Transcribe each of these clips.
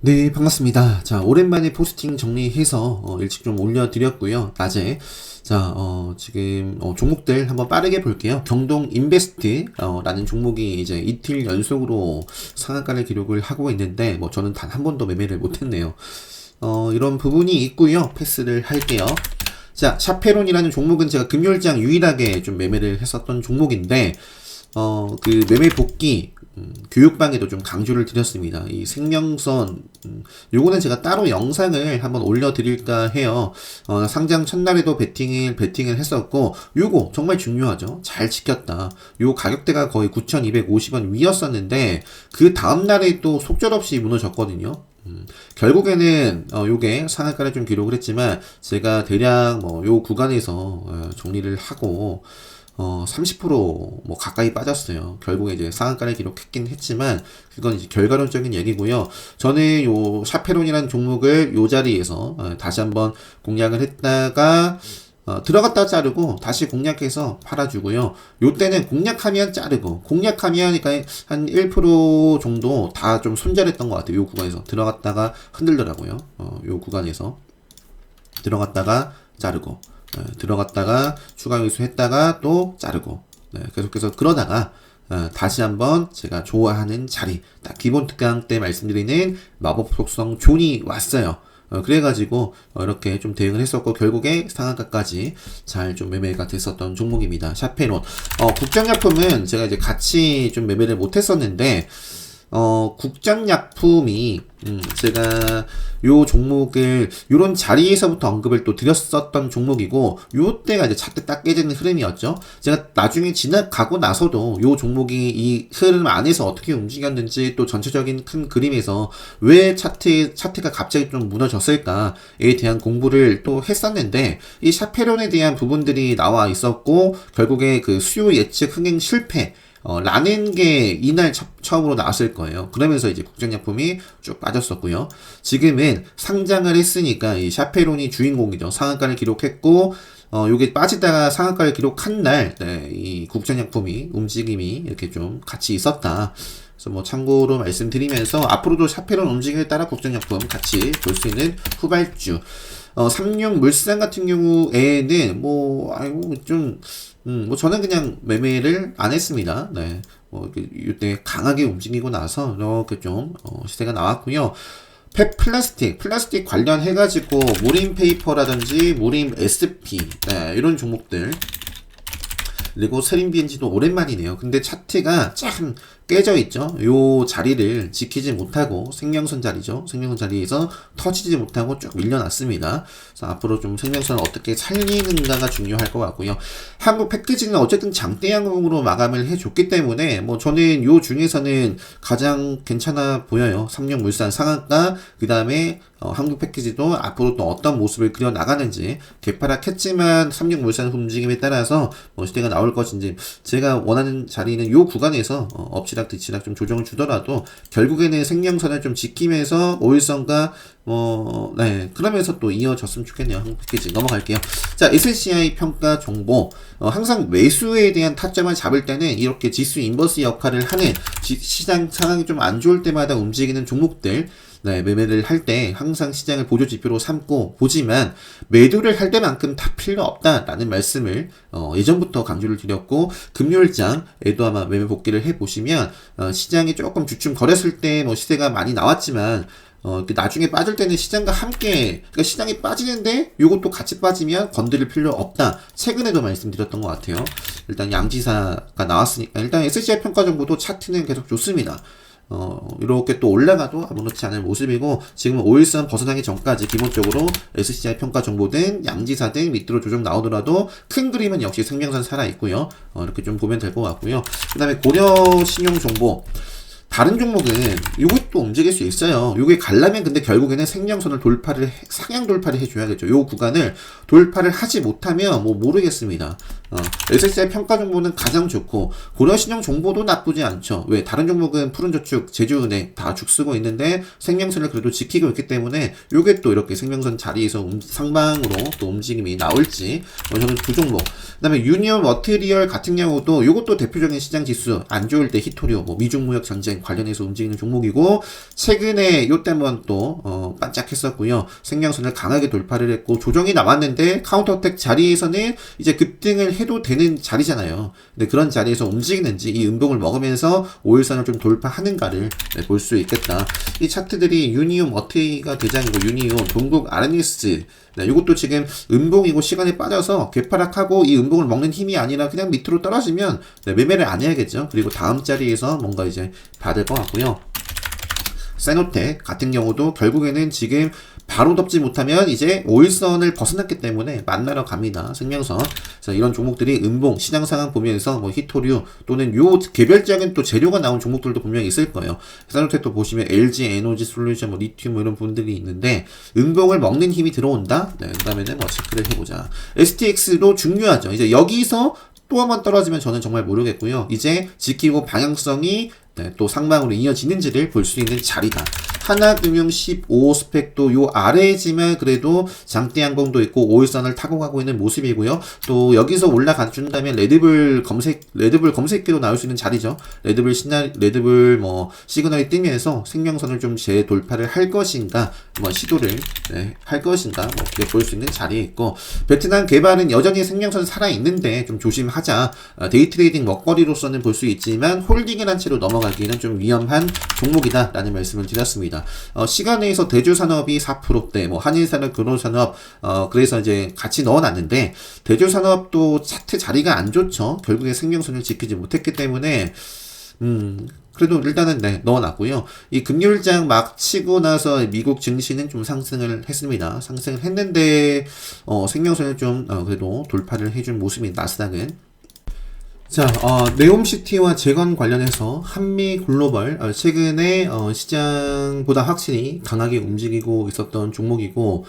네, 반갑습니다. 자, 오랜만에 포스팅 정리해서 일찍 좀 올려드렸고요. 낮에. 자, 지금 종목들 한번 빠르게 볼게요. 경동 인베스트 라는 종목이 이제 이틀 연속으로 상한가를 기록을 하고 있는데 뭐 저는 단 한 번도 매매를 못했네요. 이런 부분이 있고요. 패스를 할게요. 자, 샤페론이라는 종목은 제가 금요일장 유일하게 좀 매매를 했었던 종목인데 그 매매 복귀 교육방에도 좀 강조를 드렸습니다. 이 생명선 요거는 제가 따로 영상을 한번 올려드릴까 해요. 상장 첫날에도 베팅을 했었고 요거 정말 중요하죠. 잘 지켰다. 요 가격대가 거의 9,250원 위였었는데 그 다음날에 또 속절없이 무너졌거든요. 결국에는 요게 상한가를 좀 기록을 했지만 제가 대략 뭐 요 구간에서 정리를 하고 30%뭐 가까이 빠졌어요. 결국에 이제 상한가를 기록했긴 했지만 그건 이제 결과론적인 얘기고요. 저는 요 샤페론이라는 종목을 요 자리에서 다시 한번 공략을 했다가 들어갔다 자르고 다시 공략해서 팔아주고요. 요 때는 공략하면 자르고 공략하면 그러니까 한 1% 정도 다 좀 손절했던 것 같아요. 요 구간에서 들어갔다가 흔들더라고요. 요 구간에서 들어갔다가 자르고 들어갔다가 추가 매수했다가 또 자르고 계속해서 그러다가 다시 한번 제가 좋아하는 자리 딱 기본 특강 때 말씀드리는 마법 속성 존이 왔어요. 그래가지고 이렇게 좀 대응을 했었고 결국에 상한가까지 잘 좀 매매가 됐었던 종목입니다. 샤페론 국장약품은 제가 이제 같이 좀 매매를 못했었는데 국장약품이 제가 요 종목을 요런 자리에서부터 언급을 또 드렸었던 종목이고 요 때가 이제 차트 딱 깨지는 흐름이었죠. 제가 나중에 지나가고 나서도 요 종목이 이 흐름 안에서 어떻게 움직였는지 또 전체적인 큰 그림에서 왜 차트가 갑자기 좀 무너졌을까에 대한 공부를 또 했었는데 이 샤페론에 대한 부분들이 나와 있었고 결국에 그 수요 예측 흥행 실패 라는 게 이날 처음으로 나왔을 거예요. 그러면서 이제 국정약품이 쭉 빠졌었고요. 지금은 상장을 했으니까 이 샤페론이 주인공이죠. 상한가를 기록했고, 요게 빠지다가 상한가를 기록한 날, 이 국정약품이 움직임이 이렇게 좀 같이 있었다. 그래서 뭐 참고로 말씀드리면서 앞으로도 샤페론 움직임에 따라 국정약품 같이 볼 수 있는 후발주. 삼육물산 같은 경우에는 뭐 저는 그냥 매매를 안 했습니다. 네. 이때 강하게 움직이고 나서 이렇게 좀 시세가 나왔고요. 플라스틱 관련해가지고 무림 페이퍼라든지 무림 SP 이런 종목들 그리고 세림비엔지도 오랜만이네요. 근데 차트가 참 깨져 있죠. 요 자리를 지키지 못하고 생명선 자리죠. 생명선 자리에서 터지지 못하고 쭉 밀려났습니다. 그래서 앞으로 좀 생명선을 어떻게 살리는가가 중요할 것 같고요. 한국 패키지는 어쨌든 장대양봉으로 마감을 해줬기 때문에 뭐 저는 요 중에서는 가장 괜찮아 보여요. 삼육물산 상한가 그 다음에 한국 패키지도 앞으로 또 어떤 모습을 그려 나가는지 개파락했지만 삼육물산 움직임에 따라서 뭐 시대가 나올 것인지 제가 원하는 자리는 요 구간에서 엎치락 뒤치락 좀 조정을 주더라도 결국에는 생명선을 좀 지키면서 오일선과 그러면서 또 이어졌으면 좋겠네요. 한국 패키지 넘어갈게요. 자, SCI 평가 정보. 항상 매수에 대한 타점을 잡을 때는 이렇게 지수 인버스 역할을 하는 시장 상황이 좀 안 좋을 때마다 움직이는 종목들 매매를 할 때 항상 시장을 보조 지표로 삼고 보지만 매도를 할 때만큼 다 필요 없다라는 말씀을 예전부터 강조를 드렸고 금요일장에도 아마 매매 복귀를 해보시면 시장이 조금 주춤 거렸을 때 뭐 시세가 많이 나왔지만 나중에 빠질 때는 시장과 함께, 그러니까 시장이 빠지는데 요것도 같이 빠지면 건드릴 필요 없다. 최근에도 말씀드렸던 것 같아요. 일단 양지사가 나왔으니까 일단 SCI 평가 정보도 차트는 계속 좋습니다. 이렇게 또 올라가도 아무렇지 않은 모습이고 지금은 5일선 벗어나기 전까지 기본적으로 SCI 평가 정보든 양지사든 밑으로 조정 나오더라도 큰 그림은 역시 생명선 살아있고요. 이렇게 좀 보면 될 것 같고요. 그 다음에 고려 신용 정보 다른 종목은 이것도 움직일 수 있어요. 요게 가려면 근데 결국에는 생명선을 상향 돌파를 해줘야겠죠. 요 구간을 돌파를 하지 못하면 뭐 모르겠습니다. SSI 평가 정보는 가장 좋고 고려신용 정보도 나쁘지 않죠. 왜 다른 종목은 푸른저축, 제주은행 다 죽 쓰고 있는데 생명선을 그래도 지키고 있기 때문에 요게 또 이렇게 생명선 자리에서 상방으로 또 움직임이 나올지 저는 두 종목. 그다음에 유니온 머티리얼 같은 경우도 요것도 대표적인 시장 지수 안 좋을 때 히토리오 뭐 미중 무역 전쟁 관련해서 움직이는 종목이고 최근에 요때 한번 또 반짝했었고요. 생명선을 강하게 돌파를 했고 조정이 나왔는데 카운터어택 자리에서는 이제 급등을 해도 되는 자리잖아요. 근데 그런 자리에서 움직이는지 이 음봉을 먹으면서 5일선을 좀 돌파하는가를 볼 수 있겠다. 이 차트들이 유니온 머티가 대장이고 유니온, 동국 RNS 이것도 지금 음봉이고 시간에 빠져서 개파락하고 이 음봉을 먹는 힘이 아니라 그냥 밑으로 떨어지면 매매를 안 해야겠죠. 그리고 다음 자리에서 뭔가 이제 받을 것 같고요. 세노텍 같은 경우도 결국에는 지금 바로 덮지 못하면 이제 5일선을 벗어났기 때문에 만나러 갑니다. 생명선. 그래서 이런 종목들이 음봉, 시장 상황 보면서 뭐 히토류 또는 요 개별적인 또 재료가 나온 종목들도 분명히 있을 거예요. 세노텍도 보시면 LG 에너지 솔루션, 뭐 리튬 뭐 이런 분들이 있는데 음봉을 먹는 힘이 들어온다. 네, 그다음에는 뭐 체크를 해보자. STX도 중요하죠. 이제 여기서 또 한 번 떨어지면 저는 정말 모르겠고요. 이제 지키고 방향성이 또 상방으로 이어지는지를 볼 수 있는 자리다. 하나금융 15 스펙도 요 아래지만 그래도 장대양봉도 있고 5일선을 타고 가고 있는 모습이고요. 또 여기서 올라가준다면 레드불 검색기로 나올 수 있는 자리죠. 레드불 뭐 시그널이 뜨면서 생명선을 좀 재돌파를 할 것인가, 뭐 시도를 할 것인가, 뭐 볼 수 있는 자리에 있고 베트남 개발은 여전히 생명선 살아 있는데 좀 조심하자. 데이트레이딩 먹거리로서는 볼 수 있지만 홀딩을 한 채로 넘어가기는 좀 위험한 종목이다라는 말씀을 드렸습니다. 시간에서 대주산업이 4%대, 뭐 한일산업, 근호산업, 그래서 이제 같이 넣어놨는데 대주산업도 차트 자리가 안 좋죠. 결국에 생명선을 지키지 못했기 때문에 그래도 일단은 넣어놨고요. 이 금요일장 막 치고 나서 미국 증시는 좀 상승을 했습니다. 상승을 했는데 생명선을 좀 그래도 돌파를 해준 모습인 나스닥은. 자, 네옴시티와 재건 관련해서 한미글로벌 최근에 시장보다 확실히 강하게 움직이고 있었던 종목이고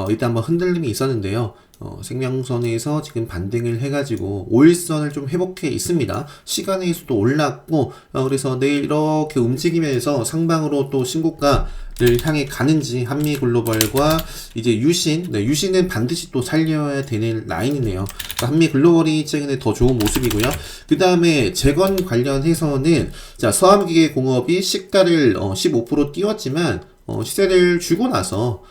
일단 한번 흔들림이 있었는데요. 생명선에서 지금 반등을 해가지고 5일선을 좀 회복해 있습니다. 시간에서도 올랐고 그래서 내일 이렇게 움직이면서 상방으로 또 신고가를 향해 가는지 한미글로벌과 이제 유신은 반드시 또 살려야 되는 라인이네요. 그러니까 한미글로벌이 최근에 더 좋은 모습이고요. 그 다음에 재건 관련해서는 자 서암기계공업이 시가를 15% 띄웠지만 시세를 주고 나서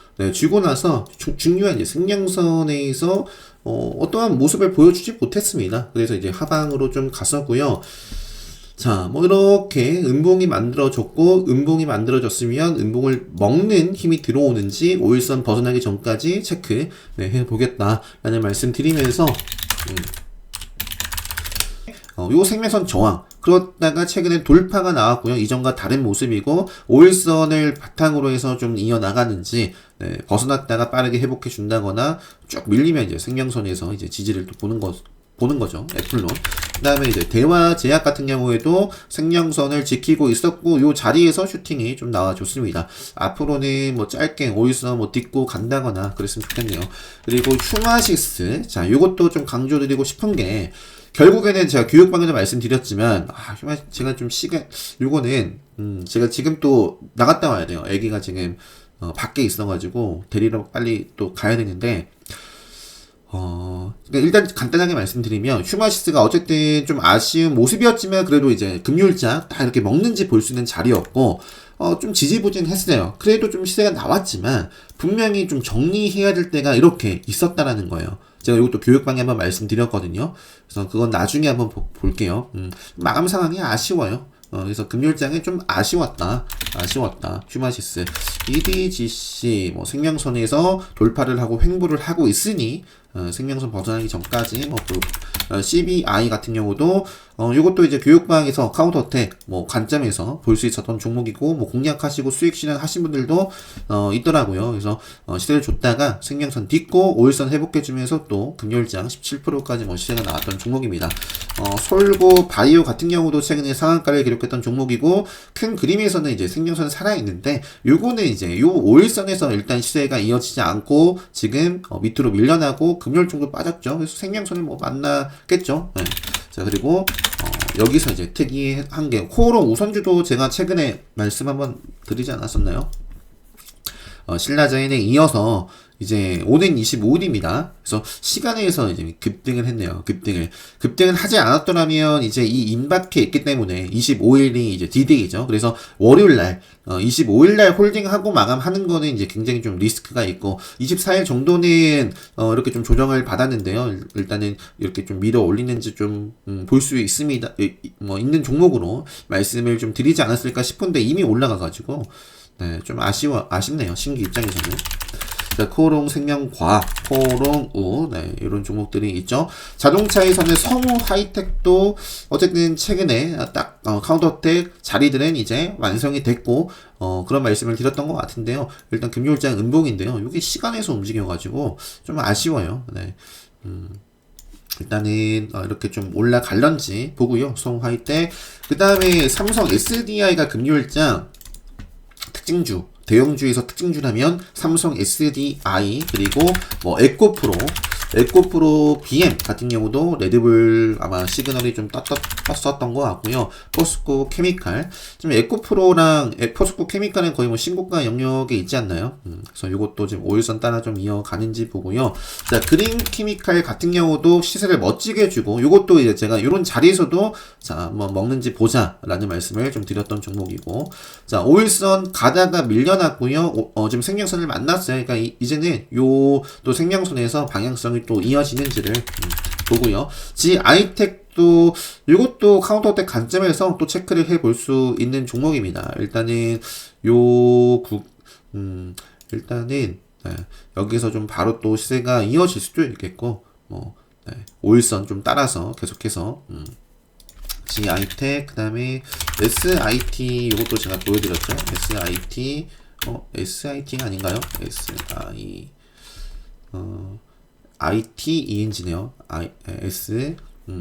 중요한 이제 생명선에서 어떠한 모습을 보여주지 못했습니다. 그래서 이제 하방으로 좀 갔었고요. 자, 뭐 이렇게 음봉이 만들어졌고 음봉이 만들어졌으면 음봉을 먹는 힘이 들어오는지 5일선 벗어나기 전까지 체크 해보겠다라는 말씀 드리면서 요 생명선 저항 그러다가 최근에 돌파가 나왔고요. 이전과 다른 모습이고 5일선을 바탕으로 해서 좀 이어나가는지 벗어났다가 빠르게 회복해 준다거나 쭉 밀리면 이제 생명선에서 이제 지지를 또 보는 거죠. 애플론. 그 다음에 이제 대화제약 같은 경우에도 생명선을 지키고 있었고 요 자리에서 슈팅이 좀 나와줬습니다. 앞으로는 뭐 짧게 5일선 뭐 딛고 간다거나 그랬으면 좋겠네요. 그리고 휴마시스 자 요것도 좀 강조드리고 싶은 게 결국에는 제가 교육방에도 말씀드렸지만 제가 좀 요거는 제가 지금 또 나갔다 와야 돼요. 애기가 지금 밖에 있어가지고 데리러 빨리 또 가야 되는데 그러니까 일단 간단하게 말씀드리면 휴마시스가 어쨌든 좀 아쉬운 모습이었지만 그래도 이제 금요일장 다 이렇게 먹는지 볼 수 있는 자리였고 좀 지지부진했어요. 그래도 좀 시세가 나왔지만 분명히 좀 정리해야 될 때가 이렇게 있었다라는 거예요. 제가 이것도 교육방에 한번 말씀드렸거든요. 그래서 그건 나중에 한번 볼게요. 마감 상황이 아쉬워요. 그래서 금요일장에 좀 아쉬웠다. 휴마시스. EDGC, 뭐, 생명선에서 돌파를 하고 횡보를 하고 있으니, 생명선 벗어나기 전까지, CBI 같은 경우도, 요것도 이제 교육방에서 카운터 어택, 뭐, 관점에서 볼 수 있었던 종목이고, 뭐, 공략하시고 수익 실현하신 분들도, 있더라고요. 그래서, 시세를 줬다가 생명선 딛고 5일선 회복해주면서 또 금요일장 17%까지 뭐, 시세가 나왔던 종목입니다. 솔고 바이오 같은 경우도 최근에 상한가를 기록했던 종목이고, 큰 그림에서는 이제 생명선은 살아있는데, 요거는 이제 요 5일선에서 일단 시세가 이어지지 않고, 지금, 밑으로 밀려나고, 빠졌고 금요일 정도 빠졌죠. 그래서 생명선을 뭐 만나겠죠. 네. 자, 그리고 여기서 이제 특이한 게 코오롱 우선주도 제가 최근에 말씀 한번 드리지 않았었나요? 신라자인에 이어서 이제 오는 25일입니다. 그래서 시간에서 이제 급등을 했네요. 급등을 하지 않았더라면 이제 이 임박해 있기 때문에 25일이 이제 D-Day죠. 그래서 월요일날 25일날 홀딩하고 마감하는 거는 이제 굉장히 좀 리스크가 있고 24일 정도는 이렇게 좀 조정을 받았는데요. 일단은 이렇게 좀 밀어 올리는지 좀 볼 수 있습니다. 뭐 있는 종목으로 말씀을 좀 드리지 않았을까 싶은데 이미 올라가가지고 네, 좀 아쉽네요. 신규 입장에서는. 자, 코오롱 생명과학, 코오롱 우, 네, 이런 종목들이 있죠. 자동차에서는 성우 하이텍도 어쨌든 최근에 딱 카운터텍 자리들은 이제 완성이 됐고 그런 말씀을 드렸던 것 같은데요. 일단 금요일장 음봉인데요. 이게 시간에서 움직여가지고 좀 아쉬워요. 네. 일단은 이렇게 좀 올라갈런지 보고요. 성우 하이텍. 그 다음에 삼성 SDI가 금요일장 특징주, 대형주에서 특징주라면 삼성 SDI 그리고 뭐 에코프로 BM 같은 경우도 레드불 아마 시그널이 좀 떴었던 것 같고요. 포스코 케미칼 좀 에코프로랑 포스코 케미칼은 거의 뭐 신고가 영역에 있지 않나요? 그래서 이것도 지금 5일선 따라 좀 이어가는지 보고요. 자, 그린 케미칼 같은 경우도 시세를 멋지게 주고 이것도 이제 제가 이런 자리에서도 자, 뭐 먹는지 보자라는 말씀을 좀 드렸던 종목이고, 자, 5일선 가다가 밀려났고요. 지금 생명선을 만났어요. 그러니까 이제는 요 또 생명선에서 방향성이 또 이어지는지를 보고요. 아이텍도 이것도 카운터텍 관점에서 또 체크를 해볼 수 있는 종목입니다. 일단은 일단은 네, 여기서 좀 바로 또 시세가 이어질 수도 있겠고 뭐 네, 5일선 좀 따라서 계속해서 아이텍 그 다음에 SIT 이것도 제가 보여드렸죠. SIT가 아닌가요? ITENG네요.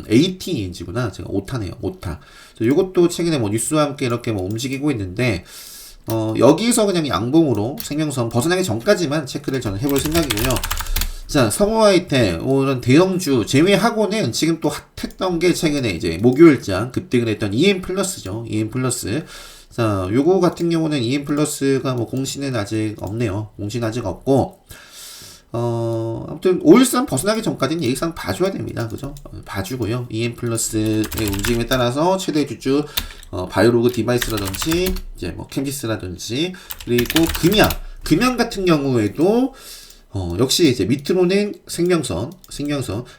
ATENG구나. 제가 오타네요. 오타. 이것도 최근에 뭐 뉴스와 함께 이렇게 뭐 움직이고 있는데, 여기서 그냥 양봉으로 생명선 벗어나기 전까지만 체크를 저는 해볼 생각이고요. 자, 성우하이텍, 이런 대형주 제외하고는 지금 또 핫했던 게 최근에 이제 목요일장 급등을 했던 EM 플러스죠. EM 플러스. 자, 요거 같은 경우는 EM 플러스가 뭐 공시는 아직 없네요. 공시는 아직 없고, 아무튼 5일선 벗어나기 전까지는 예익상 봐줘야 됩니다. 그죠? 봐주고요. EM 플러스의 움직임에 따라서 최대 주주, 바이오로그 디바이스라든지, 이제 뭐 캠지스라든지, 그리고 금양 같은 경우에도 역시 이제 밑으로는 생명선.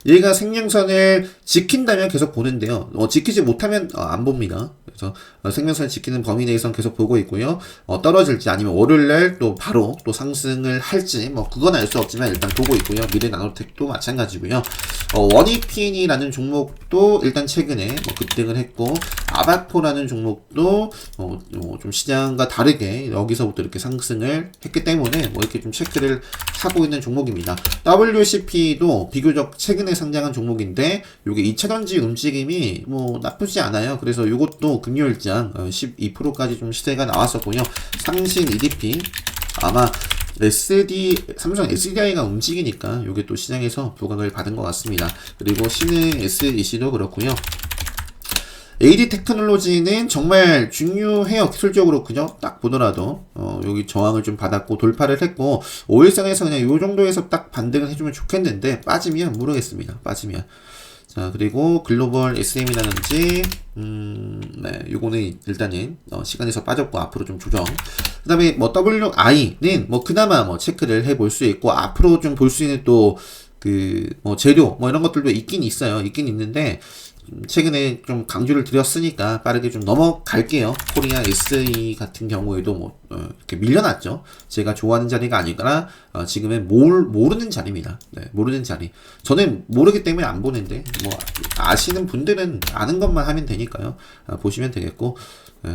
얘가 생명선을 지킨다면 계속 보는데요. 지키지 못하면 안 봅니다. 그래서 생명선을 지키는 범위 내에선 계속 보고 있고요. 떨어질지 아니면 월요일날 또 바로 또 상승을 할지 뭐 그건 알 수 없지만 일단 보고 있고요. 미래나노텍도 마찬가지고요. 원익핀이라는 종목도 일단 최근에 뭐 급등을 했고, 아바코라는 종목도 좀 시장과 다르게 여기서부터 이렇게 상승을 했기 때문에 뭐 이렇게 좀 체크를 하고 있는 종목입니다. WCP도 비교적 최근에 상장한 종목인데 요게 2차전지 움직임이 뭐 나쁘지 않아요. 그래서 요것도 금요일장 12%까지 좀 시세가 나왔었고요. 상신 EDP 아마 삼성 SDI가 움직이니까 요게 또 시장에서 부각을 받은 것 같습니다. 그리고 신흥 SEC도 그렇고요. AD 테크놀로지는 정말 중요해요. 기술적으로 그죠? 딱 보더라도 여기 저항을 좀 받았고 돌파를 했고 5일선에서 그냥 요 정도에서 딱 반등을 해주면 좋겠는데 빠지면 모르겠습니다. 빠지면. 자, 그리고 글로벌 SM이라든지 네, 요거는 일단은 시간에서 빠졌고 앞으로 좀 조정. 그 다음에 뭐 WI는 뭐 그나마 뭐 체크를 해볼 수 있고 앞으로 좀 볼 수 있는 또 뭐 재료 뭐 이런 것들도 있긴 있어요. 있긴 있는데 최근에 좀 강조를 드렸으니까 빠르게 좀 넘어갈게요. 코리아 SE 같은 경우에도 뭐 이렇게 밀려났죠. 제가 좋아하는 자리가 아니라 지금은 모르는 자리입니다. 네, 모르는 자리. 저는 모르기 때문에 안 보는데 뭐 아시는 분들은 아는 것만 하면 되니까요. 보시면 되겠고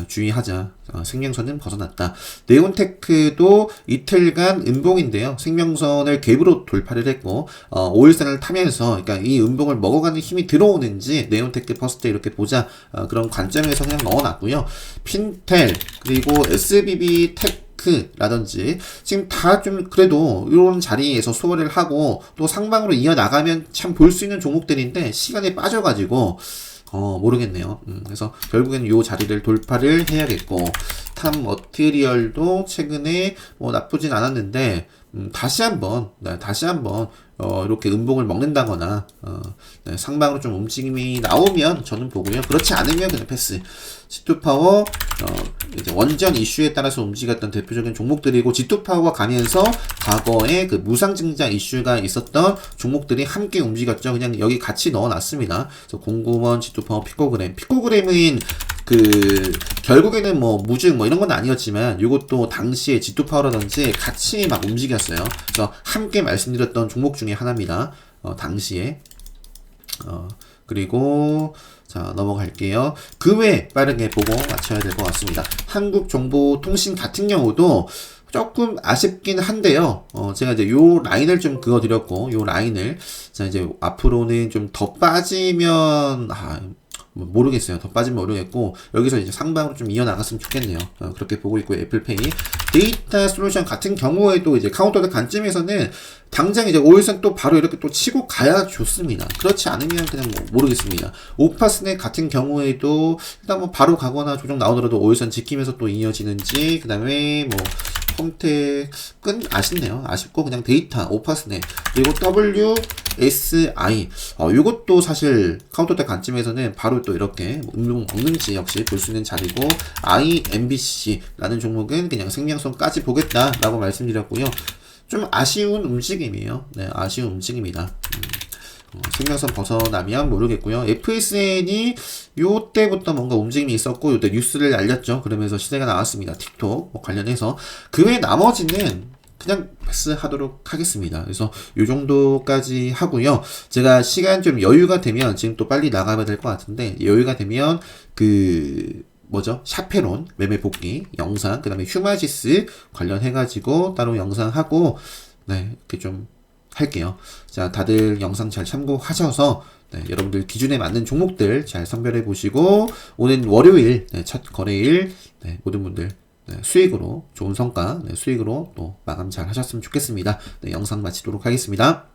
주의하자. 생명선은 벗어났다. 네온테크도 이틀간 음봉인데요. 생명선을 갭으로 돌파를 했고 5일선을 타면서 그러니까 이 음봉을 먹어가는 힘이 들어오는지 네온테크 퍼스트 이렇게 보자. 그런 관점에서 그냥 넣어놨고요. 핀텔 그리고 SBB 테크 링크라든지 지금 다 좀 그래도 이런 자리에서 소화를 하고 또 상방으로 이어나가면 참 볼 수 있는 종목들인데 시간이 빠져가지고 모르겠네요. 그래서 결국에는 요 자리를 돌파를 해야겠고, 탐 머티리얼도 최근에 뭐 나쁘진 않았는데, 다시 한번, 이렇게 음봉을 먹는다거나, 상방으로 좀 움직임이 나오면 저는 보고요. 그렇지 않으면 그냥 패스. G2파워, 이제 원전 이슈에 따라서 움직였던 대표적인 종목들이고, G2파워가 가면서 과거에 그 무상증자 이슈가 있었던 종목들이 함께 움직였죠. 그냥 여기 같이 넣어놨습니다. 그래서 091, G2파워, 피코그램은 결국에는 뭐 무증 뭐 이런 건 아니었지만 이것도 당시에 G2파워라든지 같이 막 움직였어요. 그래서 함께 말씀드렸던 종목 중에 하나입니다. 당시에. 그리고 자, 넘어갈게요. 그 외에 빠르게 보고 맞춰야 될 것 같습니다. 한국정보통신 같은 경우도 조금 아쉽긴 한데요. 제가 이제 요 라인을 좀 그어드렸고, 요 라인을, 자, 이제 앞으로는 좀 더 빠지면, 모르겠어요. 더 빠지면 모르겠고, 여기서 이제 상방으로 좀 이어나갔으면 좋겠네요. 그렇게 보고 있고요. 애플페이. 데이터 솔루션 같은 경우에도 이제 카운터의 관점에서는 당장 이제 5일선 또 바로 이렇게 또 치고 가야 좋습니다. 그렇지 않으면 그냥 뭐 모르겠습니다. 오파스넷 같은 경우에도 일단 뭐 바로 가거나 조정 나오더라도 5일선 지키면서 또 이어지는지, 그 다음에 뭐 컴택은 아쉽네요. 아쉽고 그냥 데이터, 오파스넷, 그리고 WSI 이것도 사실 카운터대 관점에서는 바로 또 이렇게 음용 먹는지 역시 볼 수 있는 자리고, IMBC라는 종목은 그냥 생명성까지 보겠다라고 말씀드렸고요. 좀 아쉬운 움직임이에요. 네, 아쉬운 움직임이다. 생명선 벗어나면 모르겠고요. FSN이 요때부터 뭔가 움직임이 있었고, 요때 뉴스를 알렸죠. 그러면서 시세가 나왔습니다. 틱톡 뭐 관련해서. 그 외 나머지는 그냥 패스하도록 하겠습니다. 그래서 요 정도까지 하고요. 제가 시간 좀 여유가 되면, 지금 또 빨리 나가야 될 것 같은데, 여유가 되면 샤페론 매매 복귀 영상, 그 다음에 휴마지스 관련해가지고 따로 영상 하고, 네, 이렇게 좀 할게요. 자, 다들 영상 잘 참고하셔서, 네, 여러분들 기준에 맞는 종목들 잘 선별해 보시고, 오늘 월요일, 네, 첫 거래일, 네, 모든 분들, 네, 수익으로, 좋은 성과, 네, 수익으로 또 마감 잘 하셨으면 좋겠습니다. 네, 영상 마치도록 하겠습니다.